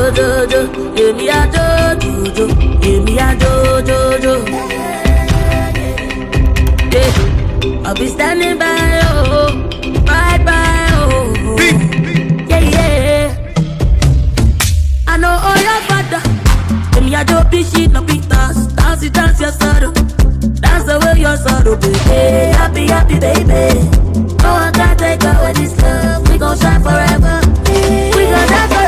Give me a jo. Give me a jo. Yeah, I'll be standing by you, right by you. Yeah. I know all your father. Give me a jo, she no be dance. Dance your sorrow. Dance the way your sorrow, baby. Happy, baby. No one can take away this love. We gon' shine forever. We gon' shine forever.